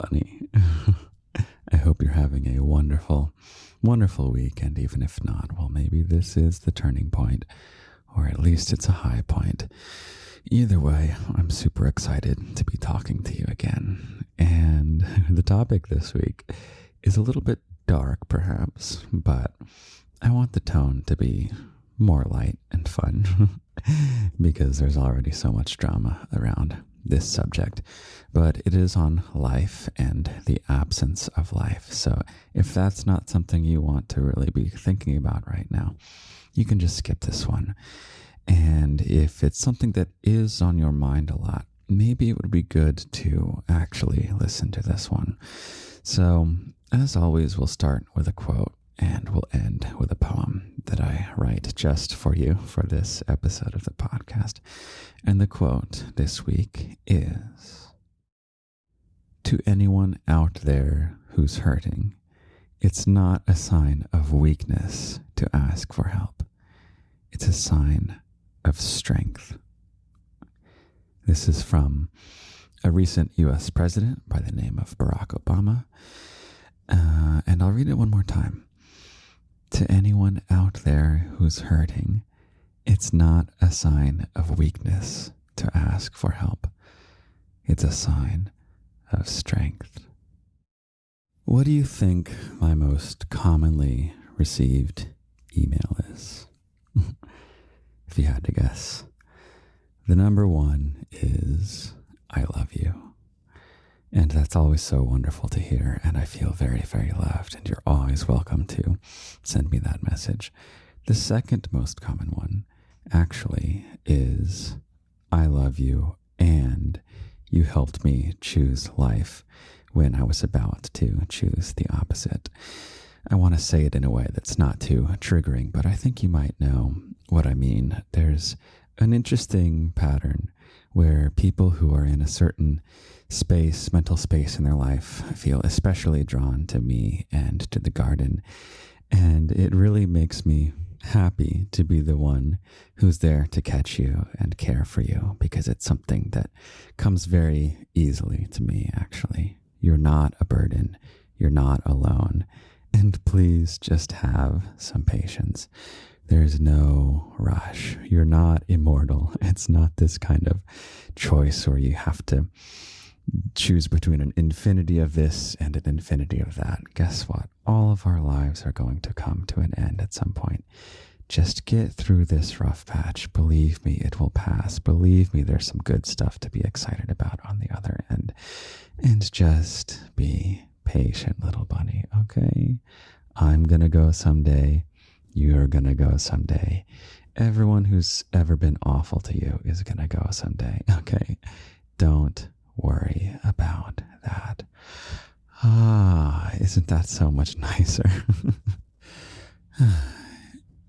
bunny. I hope you're having a wonderful, wonderful week, and even if not, well, maybe this is the turning point, or at least it's a high point. Either way, I'm super excited to be talking to you again. And the topic this week is a little bit dark, perhaps, but I want the tone to be more light and fun because there's already so much drama around this subject. But it is on life and the absence of life. So if that's not something you want to really be thinking about right now, you can just skip this one. And if it's something that is on your mind a lot, maybe it would be good to actually listen to this one. So, as always, we'll start with a quote and we'll end with a poem that I write just for you for this episode of the podcast. And the quote this week is, "To anyone out there who's hurting, it's not a sign of weakness to ask for help. It's a sign of strength." This is from a recent U.S. president by the name of Barack Obama. And I'll read it one more time. "To anyone out there who's hurting, it's not a sign of weakness to ask for help. It's a sign of strength." What do you think my most commonly received email is? If you had to guess. The number one is, "I love you." And that's always so wonderful to hear, and I feel very, very loved, and you're always welcome to send me that message. The second most common one actually is, "I love you, and you helped me choose life when I was about to choose the opposite." I want to say it in a way that's not too triggering, but I think you might know what I mean. There's an interesting pattern where people who are in a certain space, mental space in their life, feel especially drawn to me and to the garden. And it really makes me happy to be the one who's there to catch you and care for you, because it's something that comes very easily to me, actually. You're not a burden. You're not alone. And please just have some patience. There's no rush. You're not immortal. It's not this kind of choice where you have to choose between an infinity of this and an infinity of that. Guess what? All of our lives are going to come to an end at some point. Just get through this rough patch. Believe me, it will pass. Believe me, there's some good stuff to be excited about on the other end. And just be patient, little bunny, okay? I'm gonna go someday. You're gonna go someday. Everyone who's ever been awful to you is gonna go someday, okay? Don't worry about that. Isn't that so much nicer?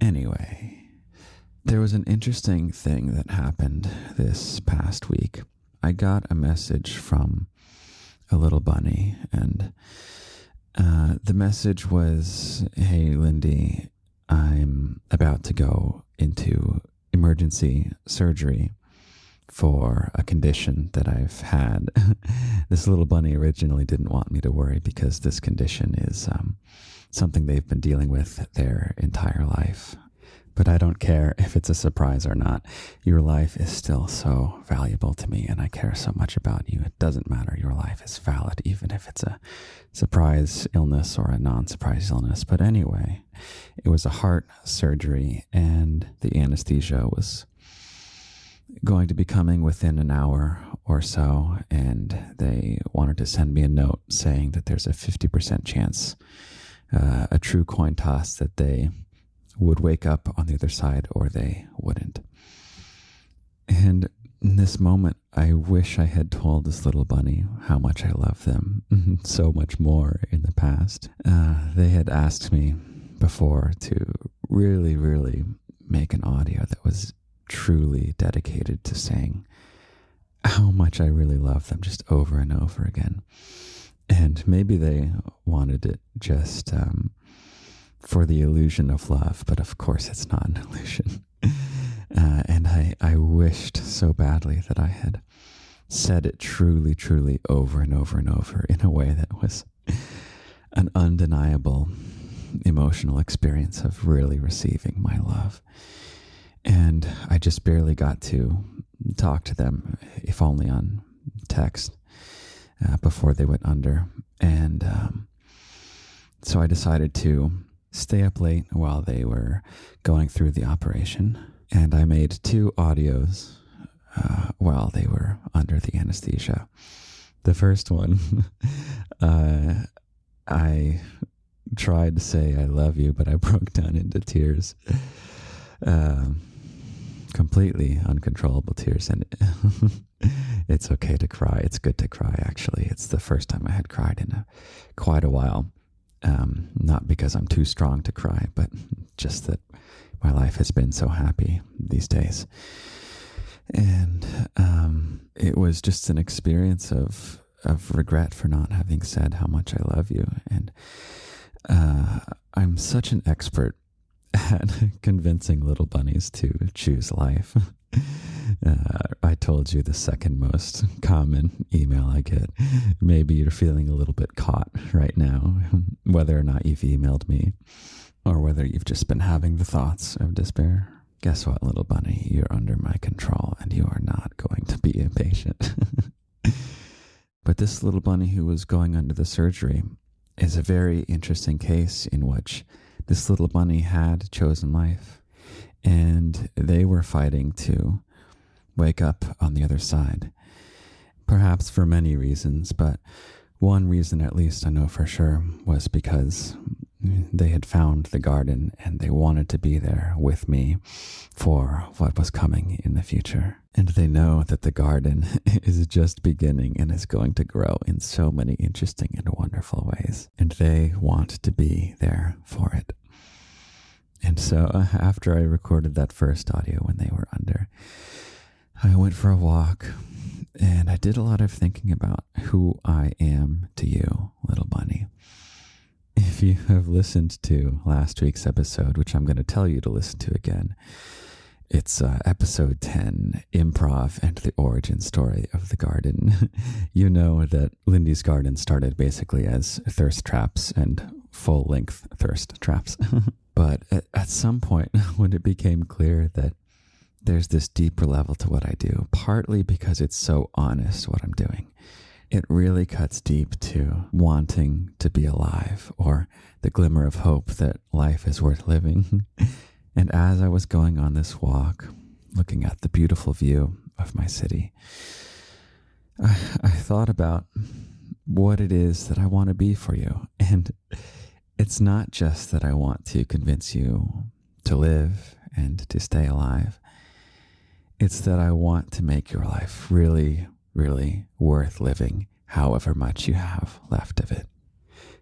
Anyway, there was an interesting thing that happened this past week. I got a message from a little bunny, and the message was, "Hey, Lindy, I'm about to go into emergency surgery for a condition that I've had." This little bunny originally didn't want me to worry because this condition is something they've been dealing with their entire life. But I don't care if it's a surprise or not. Your life is still so valuable to me, and I care so much about you. It doesn't matter. Your life is valid, even if it's a surprise illness or a non-surprise illness. But anyway, it was a heart surgery, and the anesthesia was going to be coming within an hour or so, and they wanted to send me a note saying that there's a 50% chance, a true coin toss, that they would wake up on the other side or they wouldn't. And in this moment, I wish I had told this little bunny how much I love them so much more in the past. They had asked me before to really, really make an audio that was truly dedicated to saying how much I really love them, just over and over again. And maybe they wanted it just for the illusion of love, but of course it's not an illusion. And I wished so badly that I had said it truly, truly over and over and over in a way that was an undeniable emotional experience of really receiving my love. And I just barely got to talk to them, if only on text, before they went under. And so I decided to stay up late while they were going through the operation. And I made 2 audios while they were under the anesthesia. The first one, I tried to say I love you, but I broke down into tears. Completely uncontrollable tears. And it's okay to cry. It's good to cry, actually. It's the first time I had cried in quite a while. Not because I'm too strong to cry, but just that my life has been so happy these days. And it was just an experience of regret for not having said how much I love you. And I'm such an expert at convincing little bunnies to choose life. I told you the second most common email I get. Maybe you're feeling a little bit caught right now, whether or not you've emailed me or whether you've just been having the thoughts of despair. Guess what, little bunny? You're under my control and you are not going to be impatient. But this little bunny who was going under the surgery is a very interesting case in which this little bunny had chosen life, and they were fighting to wake up on the other side. Perhaps for many reasons, but one reason, at least I know for sure, was because they had found the garden and they wanted to be there with me for what was coming in the future. And they know that the garden is just beginning and is going to grow in so many interesting and wonderful ways. And they want to be there for it. And so after I recorded that first audio when they were under, I went for a walk and I did a lot of thinking about who I am to you, little bunny. If you have listened to last week's episode, which I'm going to tell you to listen to again, it's episode 10, Improv and the Origin Story of the Garden. You know that Lindy's garden started basically as thirst traps and full-length thirst traps. But at some point, when it became clear that there's this deeper level to what I do, partly because it's so honest what I'm doing, it really cuts deep to wanting to be alive, or the glimmer of hope that life is worth living. And as I was going on this walk, looking at the beautiful view of my city, I thought about what it is that I want to be for you. And it's not just that I want to convince you to live and to stay alive. It's that I want to make your life really, really worth living, however much you have left of it.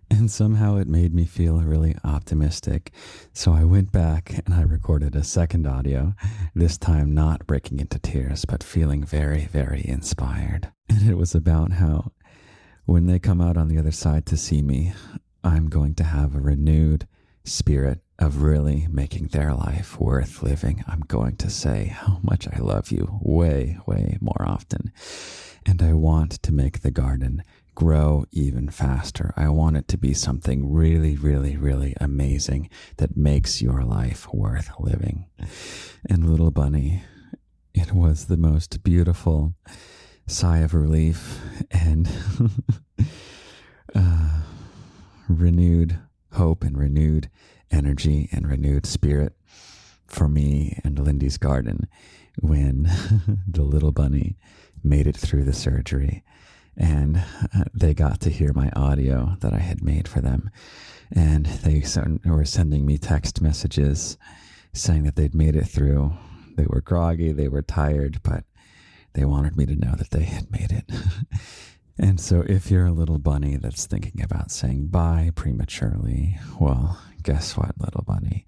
And somehow it made me feel really optimistic. So I went back and I recorded a second audio, this time not breaking into tears, but feeling very, very inspired. And it was about how when they come out on the other side to see me, I'm going to have a renewed spirit of really making their life worth living. I'm going to say how much I love you way, way more often. And I want to make the garden grow even faster. I want it to be something really, really, really amazing that makes your life worth living. And little bunny, it was the most beautiful sigh of relief and renewed hope and renewed energy and renewed spirit for me and Lindy's garden when the little bunny made it through the surgery, and they got to hear my audio that I had made for them, and they were sending me text messages saying that they'd made it through. They were groggy, they were tired, but they wanted me to know that they had made it. And so if you're a little bunny that's thinking about saying bye prematurely, well, guess what, little bunny?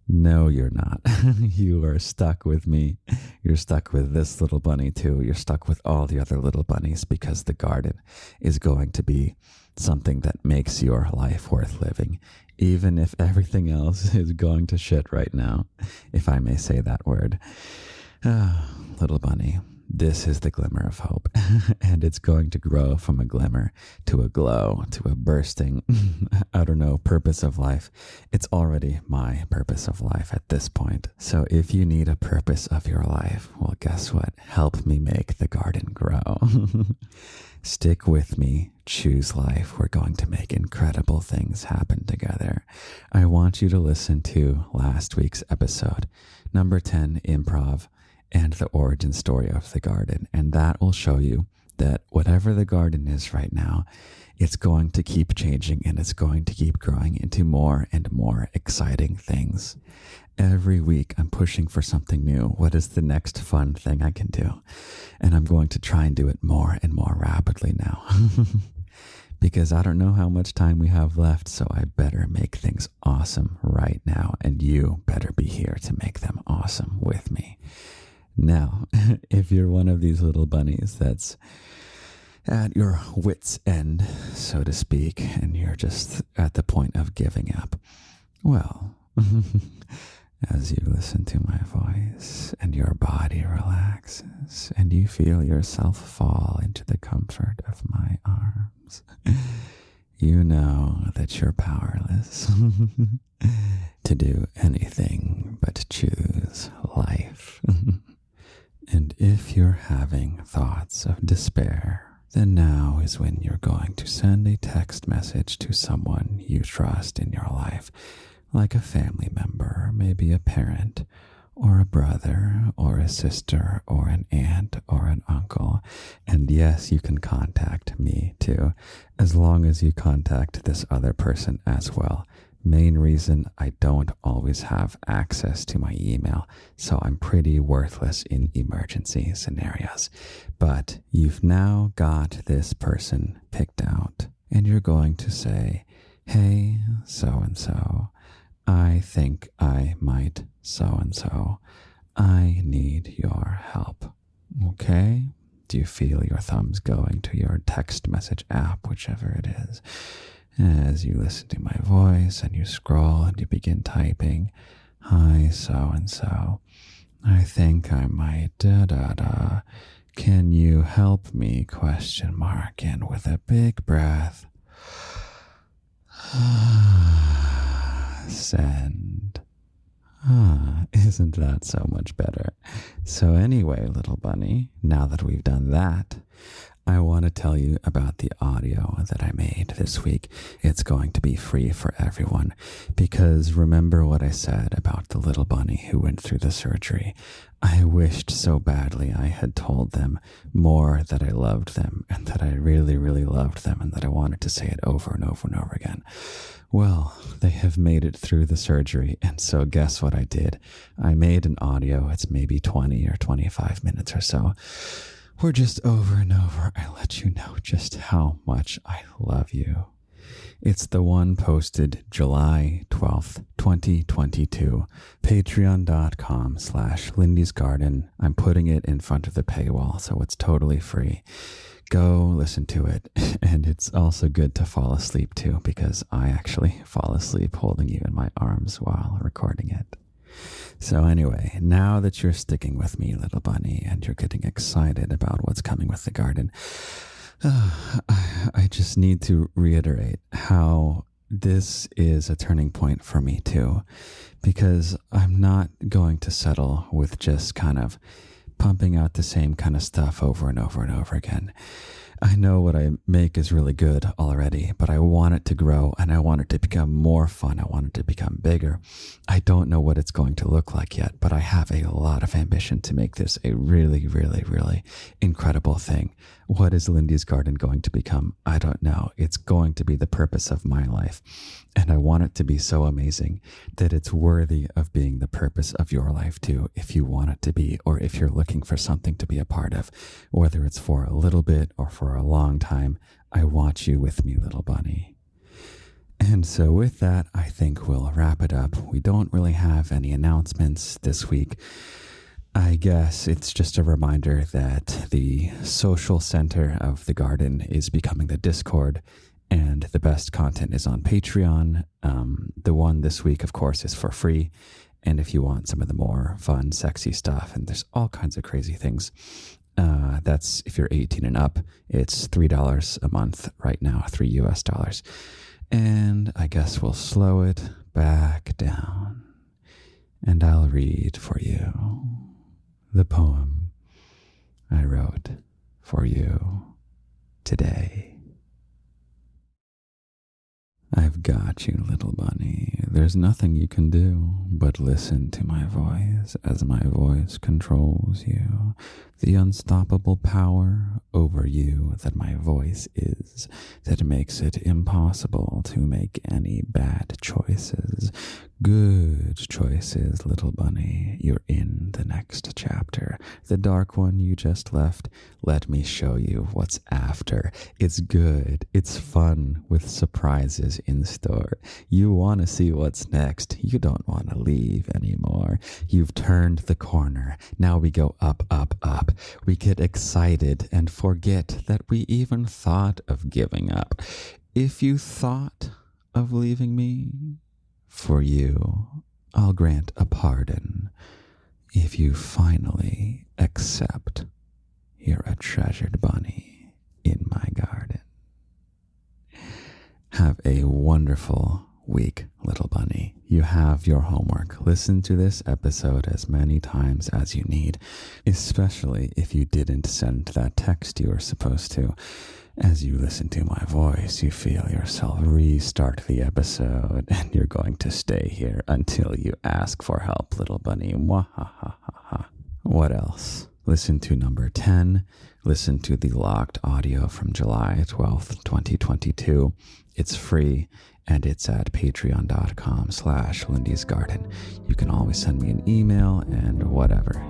No, you're not. You are stuck with me. You're stuck with this little bunny too. You're stuck with all the other little bunnies, because the garden is going to be something that makes your life worth living, even if everything else is going to shit right now, if I may say that word. Little bunny, this is the glimmer of hope. And it's going to grow from a glimmer to a glow to a bursting, I don't know, purpose of life. It's already my purpose of life at this point. So if you need a purpose of your life, well, guess what? Help me make the garden grow. Stick with me. Choose life. We're going to make incredible things happen together. I want you to listen to last week's episode, number 10, Improv, and the origin story of the garden. And that will show you that whatever the garden is right now, it's going to keep changing and it's going to keep growing into more and more exciting things. Every week I'm pushing for something new. What is the next fun thing I can do? And I'm going to try and do it more and more rapidly now. Because I don't know how much time we have left, so I better make things awesome right now. And you better be here to make them awesome with me. Now, if you're one of these little bunnies that's at your wit's end, so to speak, and you're just at the point of giving up, well, as you listen to my voice and your body relaxes and you feel yourself fall into the comfort of my arms, you know that you're powerless to do anything but choose life. And if you're having thoughts of despair, then now is when you're going to send a text message to someone you trust in your life, like a family member, maybe a parent, or a brother, or a sister, or an aunt, or an uncle. And yes, you can contact me too, as long as you contact this other person as well. Main reason, I don't always have access to my email, so I'm pretty worthless in emergency scenarios. But you've now got this person picked out, and you're going to say, hey, so-and-so, I think I might so-and-so. I need your help. Okay? Do you feel your thumbs going to your text message app, whichever it is? As you listen to my voice and you scroll and you begin typing, hi, so-and-so, I think I might da-da-da. Can you help me, ? And with a big breath, send. Isn't that so much better? So anyway, little bunny, now that we've done that, I want to tell you about the audio that I made this week. It's going to be free for everyone because remember what I said about the little bunny who went through the surgery. I wished so badly I had told them more that I loved them and that I really, really loved them and that I wanted to say it over and over and over again. Well, they have made it through the surgery, and so guess what I did? I made an audio. It's maybe 20 or 25 minutes or so. Or just over and over, I let you know just how much I love you. It's the one posted July 12th, 2022, patreon.com/Lindy's Garden. I'm putting it in front of the paywall, so it's totally free. Go listen to it. And it's also good to fall asleep too, because I actually fall asleep holding you in my arms while recording it. So anyway, now that you're sticking with me, little bunny, and you're getting excited about what's coming with the garden, I just need to reiterate how this is a turning point for me too, because I'm not going to settle with just kind of pumping out the same kind of stuff over and over and over again. I know what I make is really good already, but I want it to grow and I want it to become more fun. I want it to become bigger. I don't know what it's going to look like yet, but I have a lot of ambition to make this a really, really, really incredible thing. What is Lindy's Garden going to become? I don't know. It's going to be the purpose of my life. And I want it to be so amazing that it's worthy of being the purpose of your life too, if you want it to be, or if you're looking for something to be a part of, whether it's for a little bit or for a long time. I want you with me, little bunny. And so with that, I think we'll wrap it up. We don't really have any announcements this week. I guess it's just a reminder that the social center of the garden is becoming the Discord, and the best content is on Patreon. The one this week, of course, is for free. And if you want some of the more fun, sexy stuff, and there's all kinds of crazy things, That's if you're 18 and up. It's $3 a month right now, $3. And I guess we'll slow it back down. And I'll read for you the poem I wrote for you today. I've got you, little bunny. There's nothing you can do but listen to my voice as my voice controls you. The unstoppable power over you that my voice is, that makes it impossible to make any bad choices. Good choices, little bunny. You're in the next chapter. The dark one you just left. Let me show you what's after. It's good. It's fun with surprises in store. You want to see what's next. You don't want to leave anymore. You've turned the corner. Now we go up, up, up. We get excited and forget that we even thought of giving up. If you thought of leaving me, for you, I'll grant a pardon. If you finally accept you're a treasured bunny in my garden. Have a wonderful week, little bunny. You have your homework. Listen to this episode as many times as you need, especially if you didn't send that text you were supposed to. As you listen to my voice, you feel yourself restart the episode, and you're going to stay here until you ask for help, little bunny. Mwahahaha. What else? Listen to number 10. Listen to the locked audio from July 12th, 2022. It's free, and it's at patreon.com/Lindy's Garden. You can always send me an email and whatever.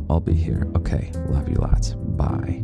I'll be here. Okay, love you lots. Bye.